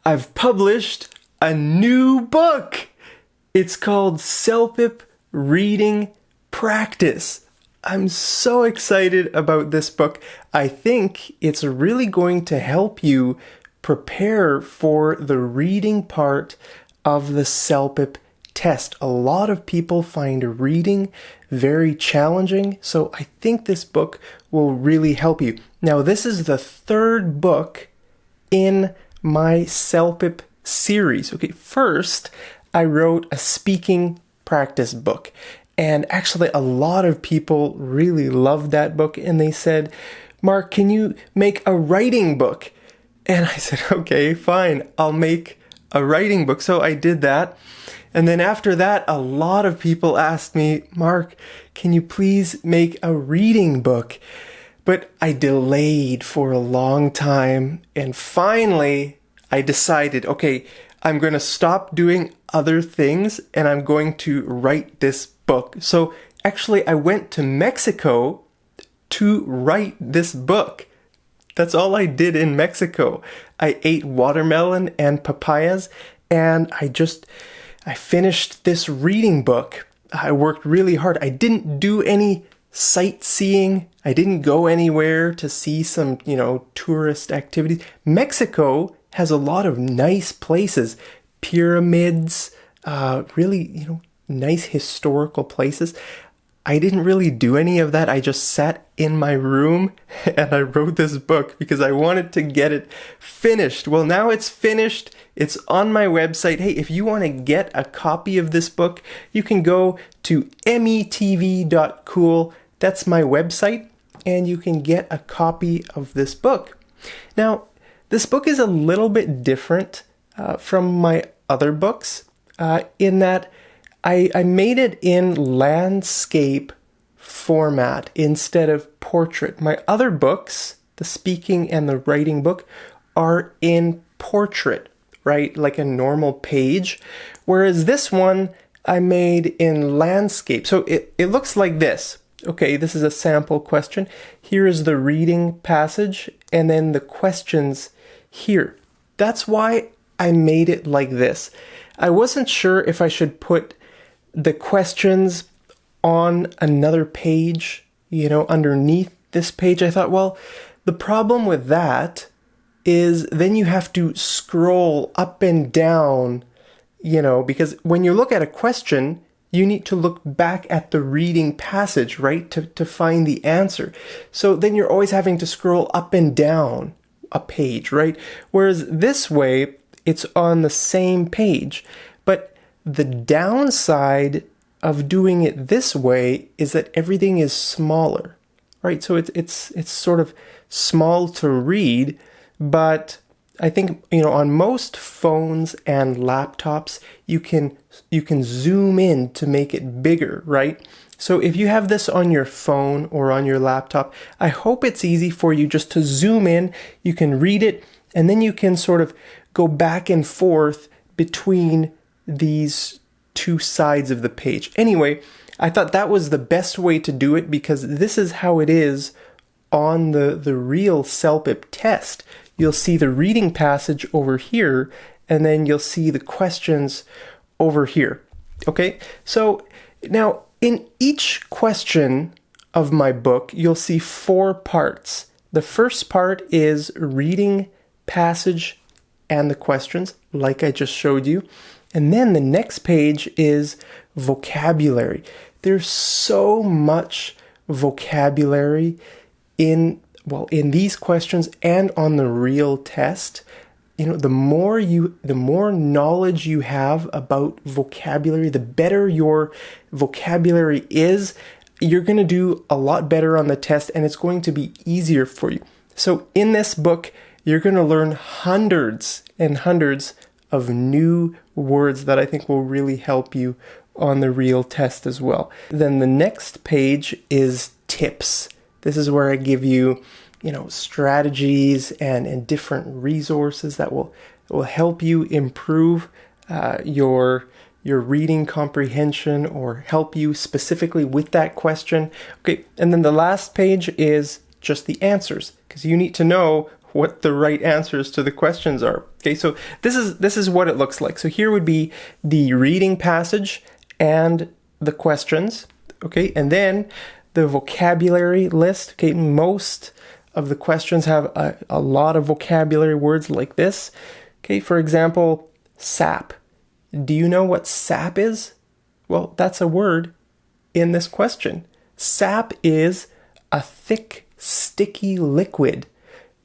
I've published a new book. It's called CELPIP Reading Practice. I'm so excited about this book. I think it's really going to help you prepare for the reading part of the CELPIP test. A lot of people find reading very challenging, so I think this book will really help you. Now, this is the third book in my CELPIP series. Okay, first, I wrote a speaking practice book. And actually, a lot of people really loved that book. And they said, Mark, can you make a writing book? And I said, okay, fine, I'll make a writing book. So I did that. And then after that, a lot of people asked me, Mark, can you please make a reading book? But I delayed for a long time. And finally, I decided, okay, I'm going to stop doing other things and I'm going to write this book. So actually, I went to Mexico to write this book. That's all I did in Mexico. I ate watermelon and papayas, and I finished this reading book. I worked really hard. I didn't do any sightseeing. I didn't go anywhere to see some, tourist activities. Mexico has a lot of nice places, pyramids, really, nice historical places. I didn't really do any of that. I just sat in my room and I wrote this book because I wanted to get it finished. Well, now it's finished. It's on my website. Hey, if you want to get a copy of this book, you can go to metv.cool. That's my website, and you can get a copy of this book. Now, this book is a little bit different from my other books in that I made it in landscape format instead of portrait. My other books, the speaking and the writing book, are in portrait, right? Like a normal page. Whereas this one I made in landscape. So it looks like this. Okay, this is a sample question. Here is the reading passage and then the questions here. That's why I made it like this. I wasn't sure if I should put the questions on another page, underneath this page. I thought, well, the problem with that is then you have to scroll up and down, because when you look at a question, you need to look back at the reading passage, right, to find the answer. So then you're always having to scroll up and down a page, right? Whereas this way, it's on the same page. But the downside of doing it this way is that everything is smaller, right? So it's sort of small to read, but I think, on most phones and laptops, you can zoom in to make it bigger, right? So if you have this on your phone or on your laptop, I hope it's easy for you just to zoom in. You can read it, and then you can sort of go back and forth between these two sides of the page. Anyway, I thought that was the best way to do it because this is how it is on the real CELPIP test. You'll see the reading passage over here, and then you'll see the questions over here. Okay, so now in each question of my book, you'll see 4 parts. The first part is reading passage and the questions, like I just showed you. And then the next page is vocabulary. There's so much vocabulary in these questions and on the real test. The more knowledge you have about vocabulary, the better your vocabulary is. You're going to do a lot better on the test, and it's going to be easier for you. So in this book, you're going to learn hundreds and hundreds of new words that I think will really help you on the real test as well. Then the next page is tips. This is where I give you, strategies and different resources that will help you improve your reading comprehension or help you specifically with that question. Okay, and then the last page is just the answers, because you need to know what the right answers to the questions are. Okay, so this is what it looks like. So here would be the reading passage and the questions, okay, and then the vocabulary list. Okay, most of the questions have a lot of vocabulary words like this. Okay, for example, sap. Do you know what sap is? Well, that's a word in this question. Sap is a thick, sticky liquid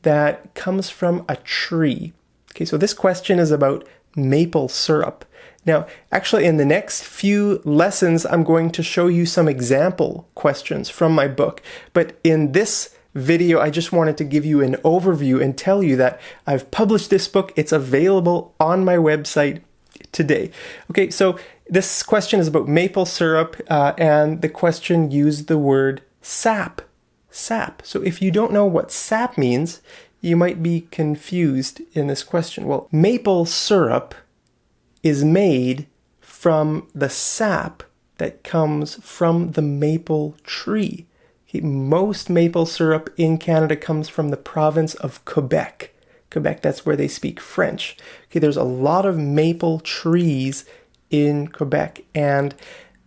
that comes from a tree. Okay, so this question is about maple syrup. Now, actually, in the next few lessons, I'm going to show you some example questions from my book. But in this video, I just wanted to give you an overview and tell you that I've published this book. It's available on my website today. Okay, so this question is about maple syrup, and the question used the word sap. Sap. So if you don't know what sap means, you might be confused in this question. Well, maple syrup is made from the sap that comes from the maple tree. Okay, most maple syrup in Canada comes from the province of Quebec. Quebec, that's where they speak French. Okay, there's a lot of maple trees in Quebec, and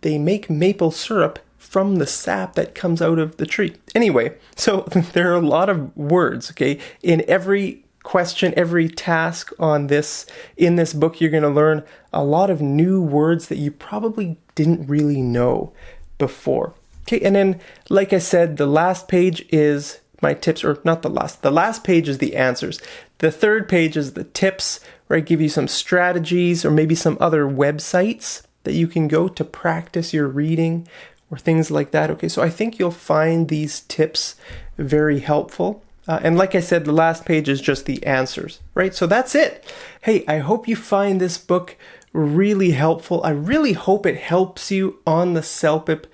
they make maple syrup from the sap that comes out of the tree. Anyway, so there are a lot of words, okay? In every question, every task in this book, you're going to learn a lot of new words that you probably didn't really know before. Okay, and then, like I said, the last page is my tips, or not the last page is the answers. The third page is the tips, where I give you some strategies or maybe some other websites that you can go to practice your reading or things like that. Okay, so I think you'll find these tips very helpful. And like I said, the last page is just the answers, right? So that's it. Hey, I hope you find this book really helpful. I really hope it helps you on the CELPIP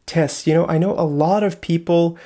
test. You know, I know a lot of people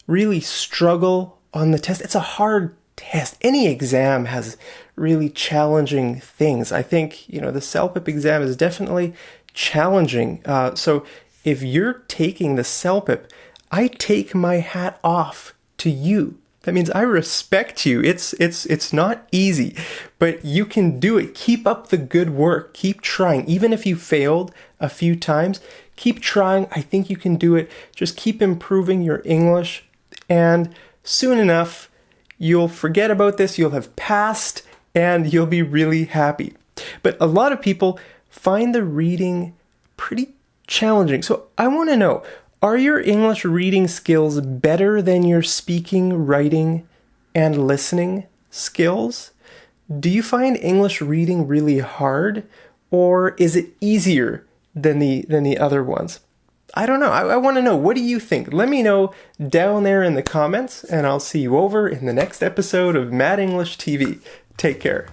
really struggle on the test. It's a hard test. Any exam has really challenging things. I think, you know, the CELPIP exam is definitely challenging. So if you're taking the CELPIP, I take my hat off to you. That means I respect you. It's not easy, but you can do it. Keep up the good work. Keep trying. Even if you failed a few times, keep trying. I think you can do it. Just keep improving your English, and soon enough, you'll forget about this. You'll have passed, and you'll be really happy. But a lot of people find the reading pretty challenging. So I want to know, are your English reading skills better than your speaking, writing, and listening skills? Do you find English reading really hard, or is it easier than the other ones? I don't know. I want to know. What do you think? Let me know down there in the comments, and I'll see you over in the next episode of Mad English TV. Take care.